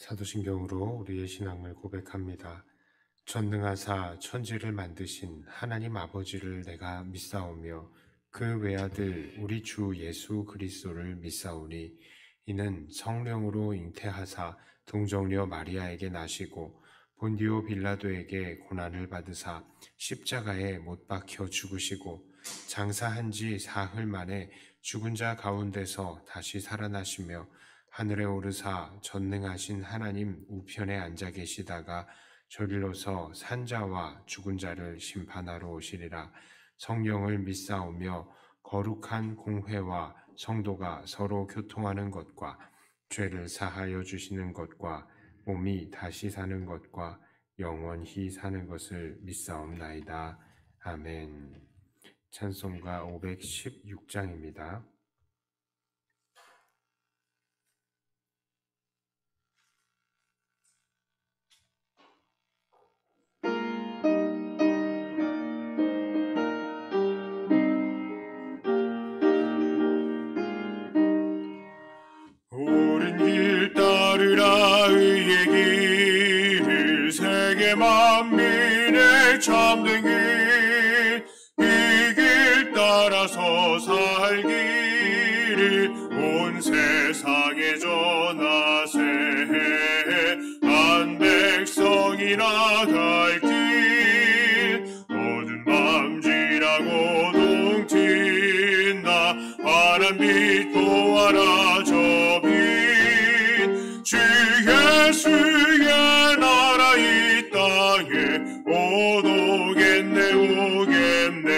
사도신경으로 우리의 신앙을 고백합니다. 전능하사 천지를 만드신 하나님 아버지를 내가 믿사오며 그 외아들 우리 주 예수 그리스도를 믿사오니 이는 성령으로 잉태하사 동정녀 마리아에게 나시고 본디오 빌라도에게 고난을 받으사 십자가에 못 박혀 죽으시고 장사한 지 사흘 만에 죽은 자 가운데서 다시 살아나시며 하늘에 오르사 전능하신 하나님 우편에 앉아 계시다가 저리로서 산자와 죽은 자를 심판하러 오시리라. 성령을 믿사오며 거룩한 공회와 성도가 서로 교통하는 것과 죄를 사하여 주시는 것과 몸이 다시 사는 것과 영원히 사는 것을 믿사옵나이다. 아멘. 찬송가 516장입니다. 옳은 길 따르라 의의 길을 세계 만민의 참된 길, 이 길 따라서 살기를 온 세상에 전하세. 한 백성이 나갈 길, 어두운 밤 지나고 동트나 파란빛 보아라 저 빛. 주 예수의 나라 이 땅에 오겠네 오겠네.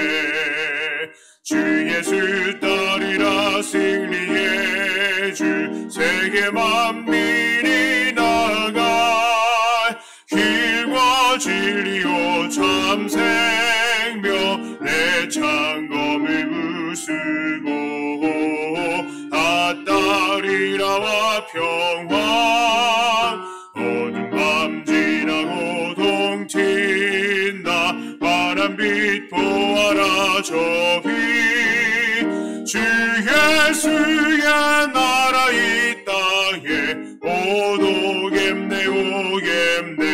주 예수 따르라 승리의 주, 세계 만민이 나갈 길과 진리요 참 생명, 내 창검을 부수고 다 따르라와 평화. 어두운 밤 지나고 동트나 파란빛 보아라 저 빛. 주 예수의 나라 이 땅에 오겠네 오겠네.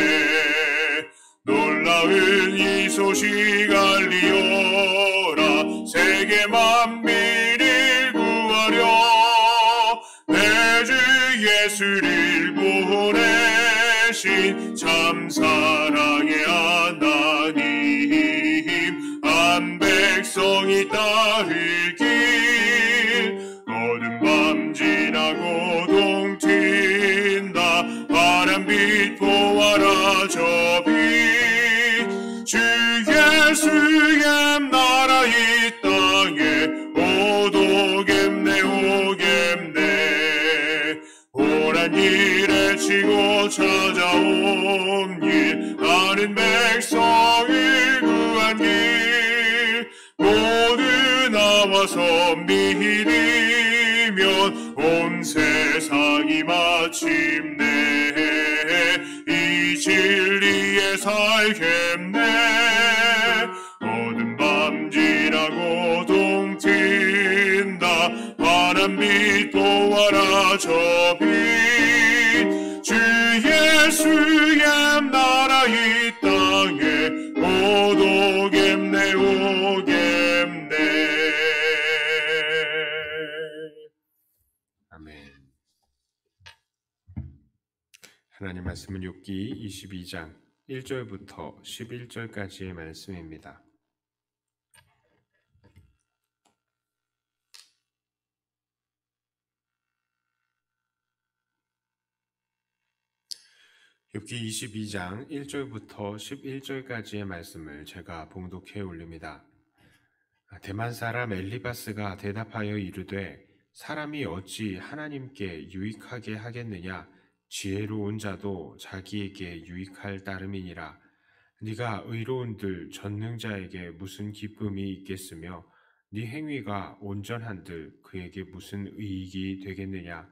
놀라운 이 소식 알리어라, 세계 만민을 구하려 내 주 예수를 보내신 참 사랑의 하나님. 한 백성이 따를 길, 어두운 밤 지나고 동트나 파란빛 보아라 저 빛. 주 예수의 나라 이 땅에 오겠네 오겠네. 오란 일에 치고 찾아온 일, 많은 백성을 구한 길, 모두 나와서 믿으면 온 세상이 마침내 이 진리에 살겠네. 어두운 밤 지나고 동트나 파란빛 보아라 저 빛. 주 예수의 나라 이 땅에 오겠네 오겠네. 아멘. 하나님 말씀은 욥기 22장 1절부터 11절까지의 말씀입니다. 욥기 22장 1절부터 11절까지의 말씀을 제가 봉독해 올립니다. 대만 사람 엘리바스가 대답하여 이르되, 사람이 어찌 하나님께 유익하게 하겠느냐? 지혜로운 자도 자기에게 유익할 따름이니라. 네가 의로운들 전능자에게 무슨 기쁨이 있겠으며 네 행위가 온전한들 그에게 무슨 이익이 되겠느냐?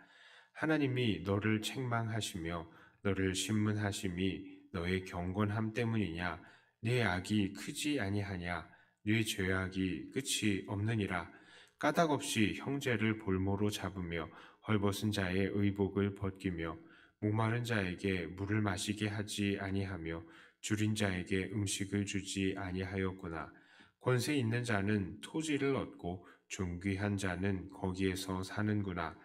하나님이 너를 책망하시며 너를 신문하심이 너의 경건함 때문이냐? 네 악이 크지 아니하냐? 네 죄악이 끝이 없느니라. 까닭없이 형제를 볼모로 잡으며 헐벗은 자의 의복을 벗기며 목마른 자에게 물을 마시게 하지 아니하며 줄인 자에게 음식을 주지 아니하였구나. 권세 있는 자는 토지를 얻고 존귀한 자는 거기에서 사는구나.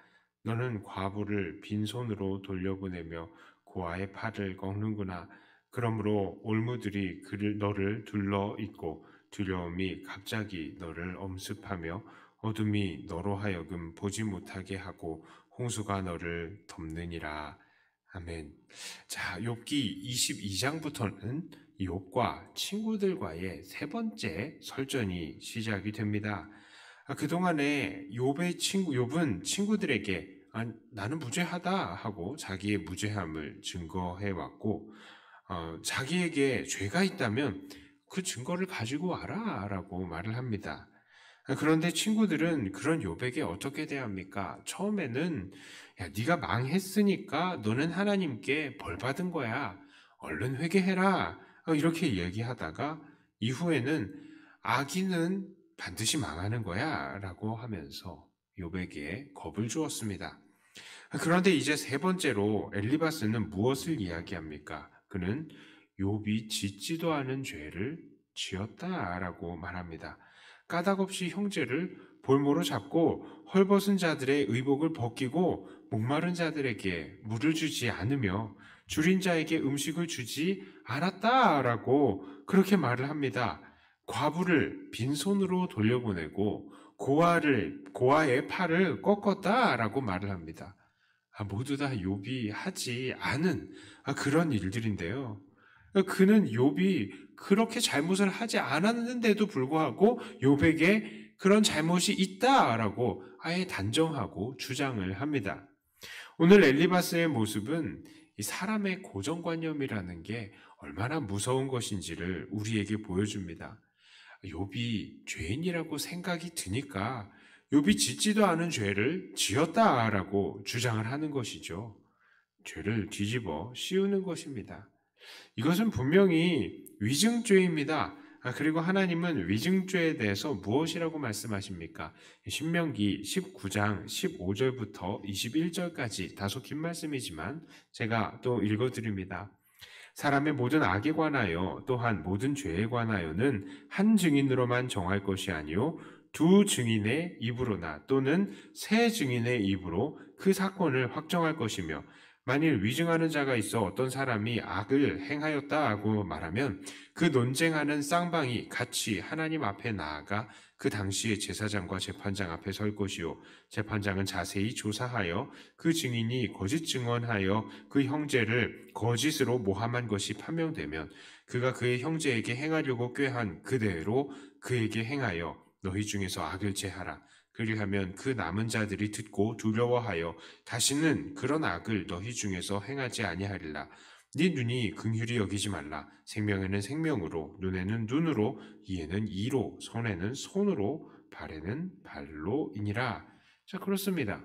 너는 과부를 빈손으로 돌려보내며 고아의 팔을 꺾는구나. 그러므로 올무들이 너를 둘러 있고 두려움이 갑자기 너를 엄습하며 어둠이 너로 하여금 보지 못하게 하고 홍수가 너를 덮느니라. 아멘. 자, 욥기 22장부터는 욥과 친구들과의 세 번째 설전이 시작이 됩니다. 그동안에 욥은 친구들에게 나는 무죄하다 하고 자기의 무죄함을 증거해 왔고, 자기에게 죄가 있다면 그 증거를 가지고 와라 라고 말을 합니다. 그런데 친구들은 그런 욥에게 어떻게 대합니까? 처음에는 야, 네가 망했으니까 너는 하나님께 벌 받은 거야. 얼른 회개해라. 이렇게 얘기하다가 이후에는 악인은 반드시 망하는 거야 라고 하면서 욥에게 겁을 주었습니다. 그런데 이제 세 번째로 엘리바스는 무엇을 이야기합니까? 그는 욥이 짓지도 않은 죄를 지었다라고 말합니다. 까닭없이 형제를 볼모로 잡고 헐벗은 자들의 의복을 벗기고 목마른 자들에게 물을 주지 않으며 줄인 자에게 음식을 주지 않았다라고 그렇게 말을 합니다. 과부를 빈손으로 돌려보내고 고아의 팔을 꺾었다라고 말을 합니다. 모두 다 욥이 하지 않은 그런 일들인데요. 그는 욥이 그렇게 잘못을 하지 않았는데도 불구하고 욥에게 그런 잘못이 있다라고 아예 단정하고 주장을 합니다. 오늘 엘리바스의 모습은 이 사람의 고정관념이라는 게 얼마나 무서운 것인지를 우리에게 보여줍니다. 욥이 죄인이라고 생각이 드니까 욥이 짓지도 않은 죄를 지었다라고 주장을 하는 것이죠. 죄를 뒤집어 씌우는 것입니다. 이것은 분명히 위증죄입니다. 그리고 하나님은 위증죄에 대해서 무엇이라고 말씀하십니까? 신명기 19장 15절부터 21절까지 다소 긴 말씀이지만 제가 또 읽어드립니다. 사람의 모든 악에 관하여 또한 모든 죄에 관하여는 한 증인으로만 정할 것이 아니요 두 증인의 입으로나 또는 세 증인의 입으로 그 사건을 확정할 것이며 만일 위증하는 자가 있어 어떤 사람이 악을 행하였다고 말하면 그 논쟁하는 쌍방이 같이 하나님 앞에 나아가 그 당시의 제사장과 재판장 앞에 설 것이요 재판장은 자세히 조사하여 그 증인이 거짓 증언하여 그 형제를 거짓으로 모함한 것이 판명되면 그가 그의 형제에게 행하려고 꾀한 그대로 그에게 행하여 너희 중에서 악을 제하라. 그리하면 그 남은 자들이 듣고 두려워하여 다시는 그런 악을 너희 중에서 행하지 아니하리라. 네 눈이 긍휼히 여기지 말라. 생명에는 생명으로, 눈에는 눈으로, 이에는 이로, 손에는 손으로, 발에는 발로이니라. 자, 그렇습니다.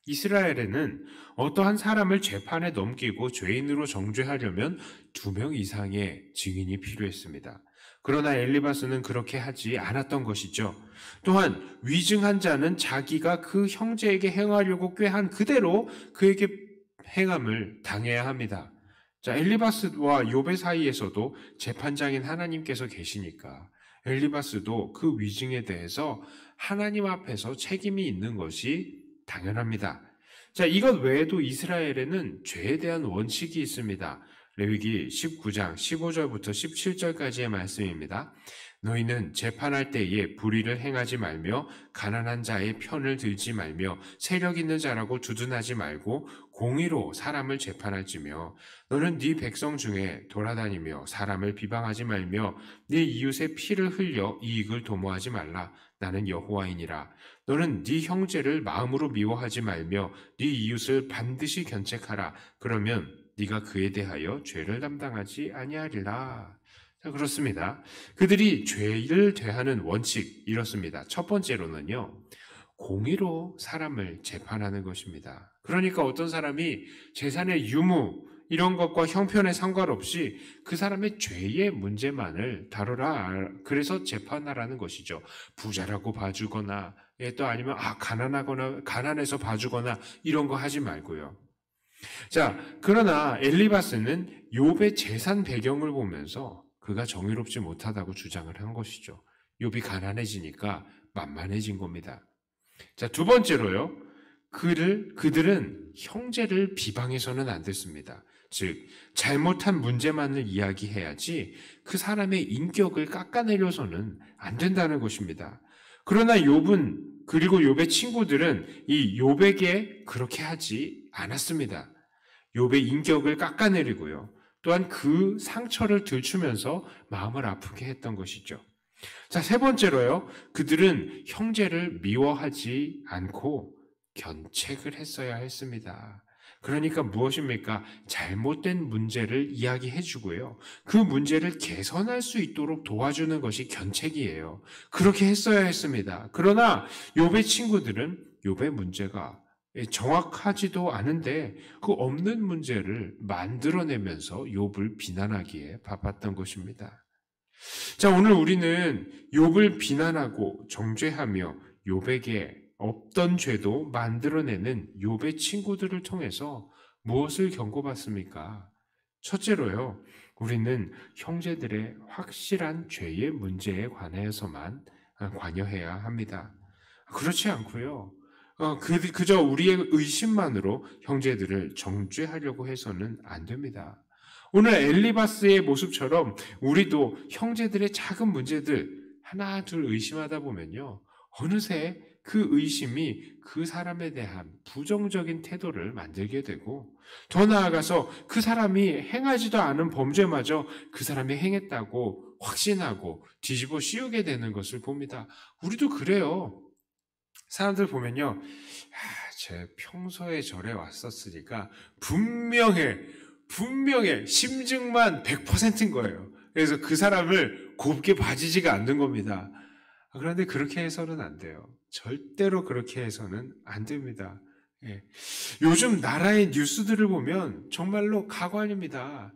이스라엘에는 어떠한 사람을 재판에 넘기고 죄인으로 정죄하려면 2명 이상의 증인이 필요했습니다. 그러나 엘리바스는 그렇게 하지 않았던 것이죠. 또한 위증한 자는 자기가 그 형제에게 행하려고 꾀한 그대로 그에게 행함을 당해야 합니다. 자, 엘리바스와 욥의 사이에서도 재판장인 하나님께서 계시니까 엘리바스도 그 위증에 대해서 하나님 앞에서 책임이 있는 것이 당연합니다. 자, 이것 외에도 이스라엘에는 죄에 대한 원칙이 있습니다. 레위기 19장 15절부터 17절까지의 말씀입니다. 너희는 재판할 때에 불의를 행하지 말며 가난한 자의 편을 들지 말며 세력 있는 자라고 두둔하지 말고 공의로 사람을 재판할지며 너는 네 백성 중에 돌아다니며 사람을 비방하지 말며 네 이웃의 피를 흘려 이익을 도모하지 말라. 나는 여호와이니라. 너는 네 형제를 마음으로 미워하지 말며 네 이웃을 반드시 견책하라. 그러면 네가 그에 대하여 죄를 담당하지 아니하리라. 자, 그렇습니다. 그들이 죄를 대하는 원칙 이렇습니다. 첫 번째로는요, 공의로 사람을 재판하는 것입니다. 그러니까 어떤 사람이 재산의 유무 이런 것과 형편에 상관없이 그 사람의 죄의 문제만을 다루라. 그래서 재판하라는 것이죠. 부자라고 봐주거나 또 아니면 가난해서 봐주거나 이런 거 하지 말고요. 자, 그러나 엘리바스는 욥의 재산 배경을 보면서 그가 정의롭지 못하다고 주장을 한 것이죠. 욥이 가난해지니까 만만해진 겁니다. 자, 두 번째로요. 그들은 형제를 비방해서는 안 됐습니다. 즉, 잘못한 문제만을 이야기해야지 그 사람의 인격을 깎아내려서는 안 된다는 것입니다. 그러나 욥은, 그리고 욥의 친구들은 이 욥에게 그렇게 하지 않았습니다. 욥의 인격을 깎아내리고요. 또한 그 상처를 들추면서 마음을 아프게 했던 것이죠. 자, 세 번째로요. 그들은 형제를 미워하지 않고 견책을 했어야 했습니다. 그러니까 무엇입니까? 잘못된 문제를 이야기해 주고요. 그 문제를 개선할 수 있도록 도와주는 것이 견책이에요. 그렇게 했어야 했습니다. 그러나 욥의 친구들은 욥의 문제가 정확하지도 않은데 그 없는 문제를 만들어내면서 욥을 비난하기에 바빴던 것입니다. 자, 오늘 우리는 욥을 비난하고 정죄하며 욥에게 없던 죄도 만들어내는 욥의 친구들을 통해서 무엇을 경고받습니까? 첫째로요, 우리는 형제들의 확실한 죄의 문제에 관해서만 관여해야 합니다. 그렇지 않고요. 그저 우리의 의심만으로 형제들을 정죄하려고 해서는 안 됩니다. 오늘 엘리바스의 모습처럼 우리도 형제들의 작은 문제들 하나 둘 의심하다 보면요, 어느새 그 의심이 그 사람에 대한 부정적인 태도를 만들게 되고, 더 나아가서 그 사람이 행하지도 않은 범죄마저 그 사람이 행했다고 확신하고 뒤집어 씌우게 되는 것을 봅니다. 우리도 그래요. 사람들 보면요, 제 평소에 절에 왔었으니까 분명해 심증만 100%인 거예요. 그래서 그 사람을 곱게 봐주지가 않는 겁니다. 그런데 그렇게 해서는 안 돼요. 절대로 그렇게 해서는 안 됩니다. 예. 요즘 나라의 뉴스들을 보면 정말로 가관입니다.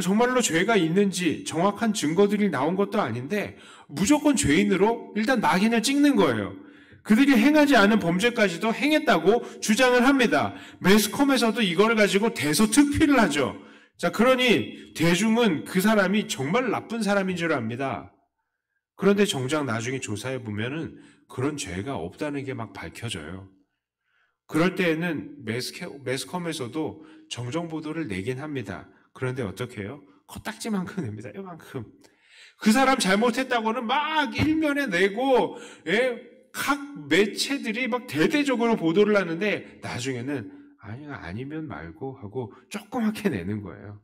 정말로 죄가 있는지 정확한 증거들이 나온 것도 아닌데 무조건 죄인으로 일단 낙인을 찍는 거예요. 그들이 행하지 않은 범죄까지도 행했다고 주장을 합니다. 매스컴에서도 이걸 가지고 대서특필을 하죠. 자, 그러니 대중은 그 사람이 정말 나쁜 사람인 줄 압니다. 그런데 정작 나중에 조사해 보면은 그런 죄가 없다는 게 막 밝혀져요. 그럴 때에는 매스컴에서도 정정 보도를 내긴 합니다. 그런데 어떻게 해요? 코딱지만큼 냅니다. 이만큼. 그 사람 잘못했다고는 막 일면에 내고, 각 매체들이 막 대대적으로 보도를 하는데 나중에는 아니면 말고 하고 조그맣게 내는 거예요.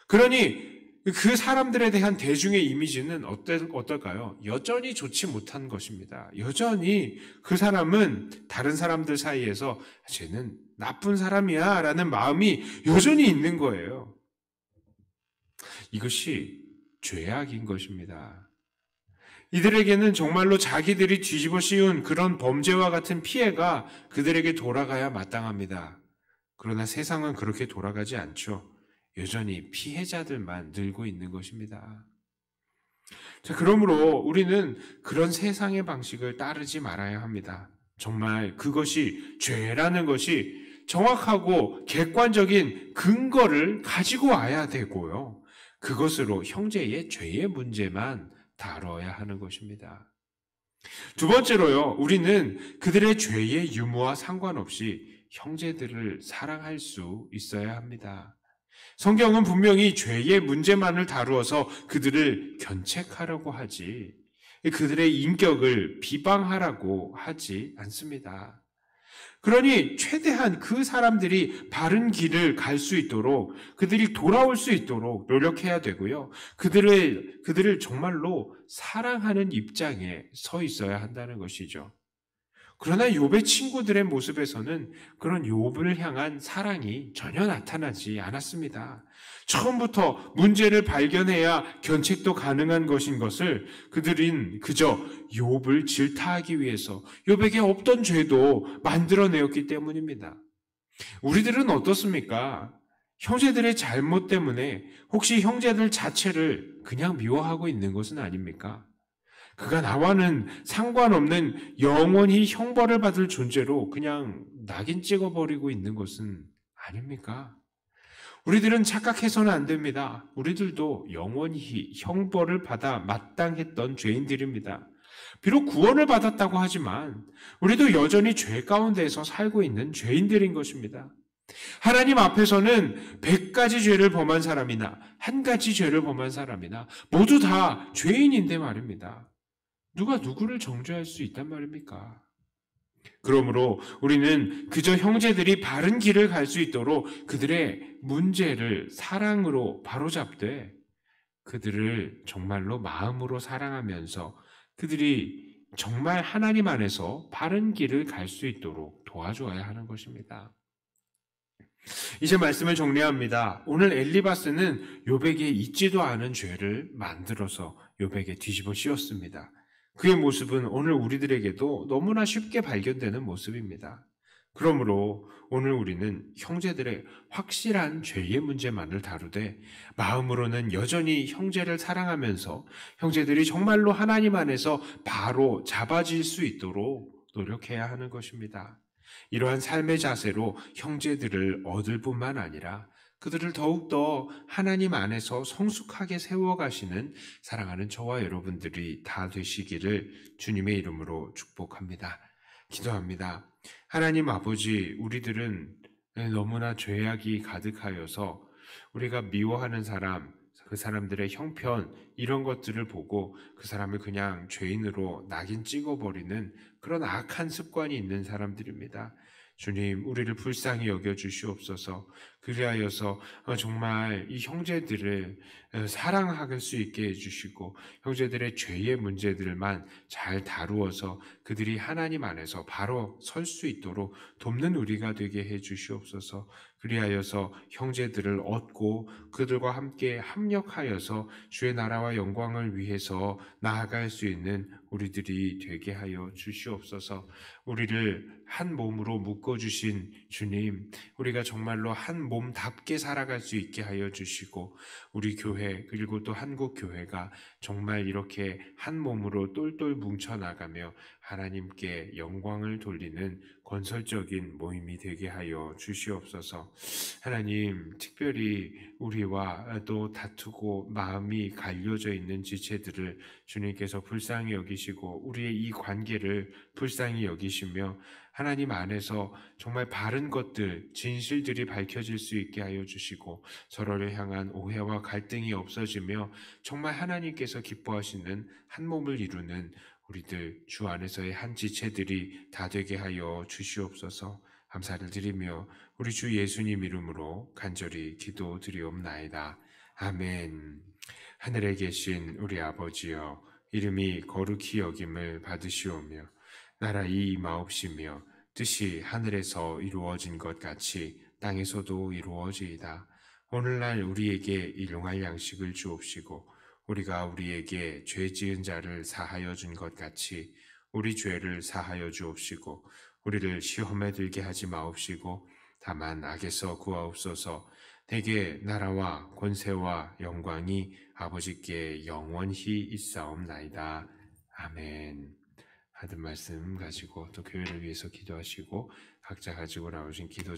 그러니 그 사람들에 대한 대중의 이미지는 어떨까요? 여전히 좋지 못한 것입니다. 여전히 그 사람은 다른 사람들 사이에서 쟤는 나쁜 사람이야 라는 마음이 여전히 있는 거예요. 이것이 죄악인 것입니다. 이들에게는 정말로 자기들이 뒤집어 씌운 그런 범죄와 같은 피해가 그들에게 돌아가야 마땅합니다. 그러나 세상은 그렇게 돌아가지 않죠. 여전히 피해자들만 늘고 있는 것입니다. 자, 그러므로 우리는 그런 세상의 방식을 따르지 말아야 합니다. 정말 그것이 죄라는 것이 정확하고 객관적인 근거를 가지고 와야 되고요. 그것으로 형제의 죄의 문제만 다뤄야 하는 것입니다. 두 번째로요, 우리는 그들의 죄의 유무와 상관없이 형제들을 사랑할 수 있어야 합니다. 성경은 분명히 죄의 문제만을 다루어서 그들을 견책하려고 하지, 그들의 인격을 비방하라고 하지 않습니다. 그러니 최대한 그 사람들이 바른 길을 갈 수 있도록, 그들이 돌아올 수 있도록 노력해야 되고요. 그들을 정말로 사랑하는 입장에 서 있어야 한다는 것이죠. 그러나 욥의 친구들의 모습에서는 그런 욥을 향한 사랑이 전혀 나타나지 않았습니다. 처음부터 문제를 발견해야 견책도 가능한 것인 것을 그들은 그저 욥을 질타하기 위해서 욥에게 없던 죄도 만들어내었기 때문입니다. 우리들은 어떻습니까? 형제들의 잘못 때문에 혹시 형제들 자체를 그냥 미워하고 있는 것은 아닙니까? 그가 나와는 상관없는 영원히 형벌을 받을 존재로 그냥 낙인 찍어버리고 있는 것은 아닙니까? 우리들은 착각해서는 안 됩니다. 우리들도 영원히 형벌을 받아 마땅했던 죄인들입니다. 비록 구원을 받았다고 하지만 우리도 여전히 죄 가운데에서 살고 있는 죄인들인 것입니다. 하나님 앞에서는 100가지 죄를 범한 사람이나 한 가지 죄를 범한 사람이나 모두 다 죄인인데 말입니다. 누가 누구를 정죄할 수 있단 말입니까? 그러므로 우리는 그저 형제들이 바른 길을 갈 수 있도록 그들의 문제를 사랑으로 바로잡되 그들을 정말로 마음으로 사랑하면서 그들이 정말 하나님 안에서 바른 길을 갈 수 있도록 도와줘야 하는 것입니다. 이제 말씀을 정리합니다. 오늘 엘리바스는 욥에게 있지도 않은 죄를 만들어서 욥에게 뒤집어 씌웠습니다. 그의 모습은 오늘 우리들에게도 너무나 쉽게 발견되는 모습입니다. 그러므로 오늘 우리는 형제들의 확실한 죄의 문제만을 다루되 마음으로는 여전히 형제를 사랑하면서 형제들이 정말로 하나님 안에서 바로 잡아질 수 있도록 노력해야 하는 것입니다. 이러한 삶의 자세로 형제들을 얻을 뿐만 아니라 그들을 더욱더 하나님 안에서 성숙하게 세워가시는 사랑하는 저와 여러분들이 다 되시기를 주님의 이름으로 축복합니다. 기도합니다. 하나님 아버지, 우리들은 너무나 죄악이 가득하여서 우리가 미워하는 사람, 그 사람들의 형편 이런 것들을 보고 그 사람을 그냥 죄인으로 낙인 찍어버리는 그런 악한 습관이 있는 사람들입니다. 주님, 우리를 불쌍히 여겨주시옵소서. 그리하여서 정말 이 형제들을 사랑할 수 있게 해주시고 형제들의 죄의 문제들만 잘 다루어서 그들이 하나님 안에서 바로 설 수 있도록 돕는 우리가 되게 해주시옵소서. 그리하여서 형제들을 얻고 그들과 함께 합력하여서 주의 나라와 영광을 위해서 나아갈 수 있는 우리들이 되게 하여 주시옵소서. 우리를 한 몸으로 묶어주신 주님, 우리가 정말로 한 몸답게 살아갈 수 있게 하여 주시고 우리 교회 그리고 또 한국 교회가 정말 이렇게 한 몸으로 똘똘 뭉쳐나가며 하나님께 영광을 돌리는 건설적인 모임이 되게 하여 주시옵소서. 하나님, 특별히 우리와 또 다투고 마음이 갈려져 있는 지체들을 주님께서 불쌍히 여기시고 우리의 이 관계를 불쌍히 여기시며 하나님 안에서 정말 바른 것들, 진실들이 밝혀질 수 있게 하여 주시고 서로를 향한 오해와 갈등이 없어지며 정말 하나님께서 기뻐하시는 한 몸을 이루는 우리들 주 안에서의 한 지체들이 다 되게 하여 주시옵소서. 감사를 드리며 우리 주 예수님 이름으로 간절히 기도드리옵나이다. 아멘. 하늘에 계신 우리 아버지여, 이름이 거룩히 여김을 받으시오며 나라의 임하옵시며 뜻이 하늘에서 이루어진 것 같이 땅에서도 이루어지이다. 오늘날 우리에게 일용할 양식을 주옵시고 우리가 우리에게 죄 지은 자를 사하여 준 것 같이 우리 죄를 사하여 주옵시고 우리를 시험에 들게 하지 마옵시고 다만 악에서 구하옵소서. 대개 나라와 권세와 영광이 아버지께 영원히 있사옵나이다. 아멘. 하던 말씀 가지고 또 교회를 위해서 기도하시고 각자 가지고 나오신 기도